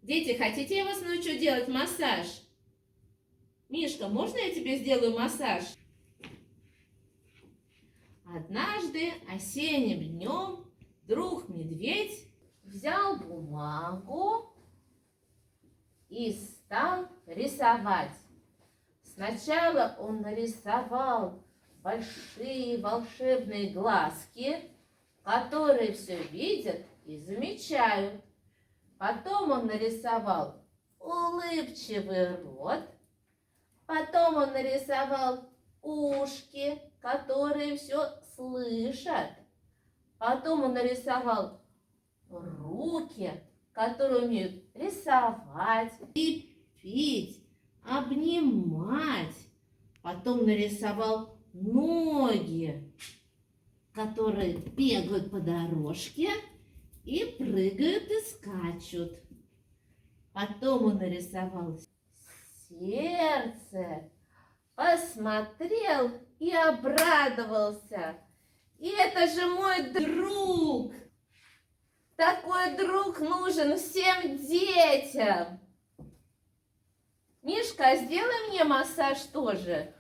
Дети, хотите, я вас научу делать массаж? Мишка, можно я тебе сделаю массаж? Однажды осенним днем друг-медведь взял бумагу и стал рисовать. Сначала он нарисовал большие волшебные глазки, которые все видят и замечают. Потом он нарисовал улыбчивый рот. Потом он нарисовал ушки, которые все слышат. Потом он нарисовал руки, которые умеют рисовать, лепить, обнимать. Потом нарисовал ноги, которые бегают по дорожке и прыгают и скачут. Потом он нарисовал сердце, посмотрел и обрадовался. И это же мой друг! Такой друг нужен всем детям. Мишка, сделай мне массаж тоже.